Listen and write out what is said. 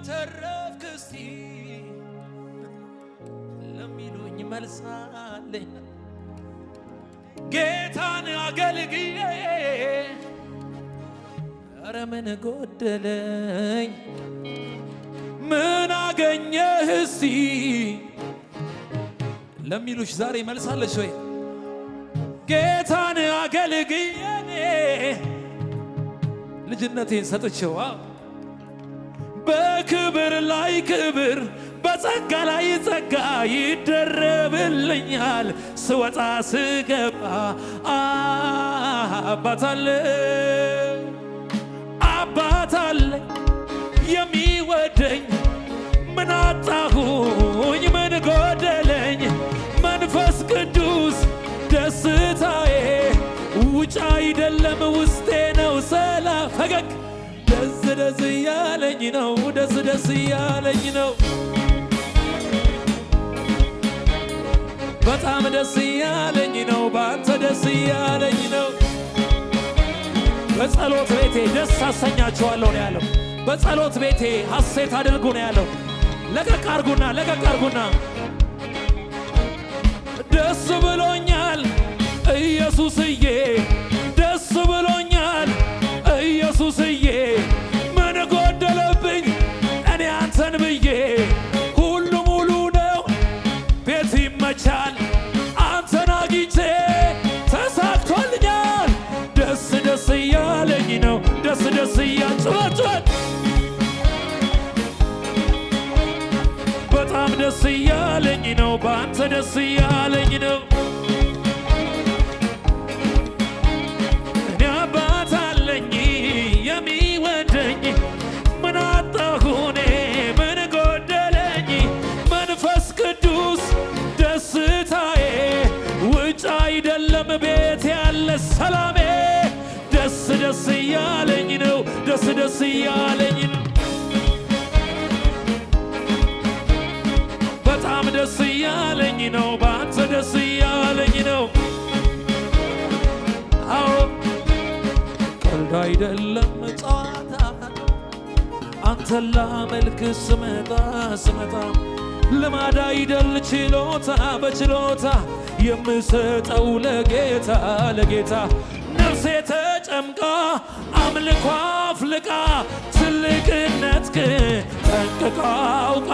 ተረፍክ እስቲ ለሚሉኝ መልሳለኝ ጌታን አገልግዬ ኧረ ምን ጎደለኝ ምን አገኘህ እስቲ ለሚሉሽ ዛሬ መልሳለሽ ወይ? ጌታን አገልግዬ ልጅነቴን ሰጥቼው በክብር ላይ ክብር በጸጋ ላይ ጸጋ ይደረብልኛል ስወጣ ስገባ አባት አለ የሚወደኝ ምን አጣሁኝ ምን ጎደለኝ መንፈስ ቅዱስ ደስታዬ ውጭ አይደለም ውስጤ ነው ሰላም ፈገግ ደስ ደስ እያለኝ ነው ደስ ደስ እያለኝ ነው በጣም ደስ እያለኝ ነው ባንተ ደስ እያለኝ ነው በጸሎት ቤቴ ደስ አሰኛችኋለሁ ነው ያለው በጸሎት ቤቴ ሐሴት አድርጉ ነው ያለው ለቀቅ አርጉና ደስ ብሎኛል ኢየሱስዬ ደስ ብሎኛል ኢየሱስዬ ምን ጎደለብኝ እኔ አንተን ብዬ ሁሉ ሙሉ ነው ቤት ይመቻል አንተን አግኝቼ ተሳክቶልኛል ደስ ደስ እያለኝ ነው ደስ ደስ እያጭወጭወት በጣም ደስ እያለኝ ነው በአንተ ደስ እያለኝ ነው እኔ አባት አለኝ የሚወደኝ ምን አጣሁኔ ምን ጎደለኝ መንፈስ ቅዱስ ደስታዬ ውጭ አይደለም ቤት ያለ ሰላሜ ደስ ደስ እያለኝ ነው ደስ ደስ እያለኝ ነው በጣም ደስ እያለኝ ነው በአንተ ደስ እያለኝ ነው አዎ ቀልድ አይደለም ጨዋታ አንተን ላመልክ ስመጣ ልማድ አይደል ችሎታ በችሎታ የምሰጠው ለጌታ ነፍሴ ተጨምቃ አምልኮ አፍልቃ ትልቅነትክ ጠንቅቃ አውቃ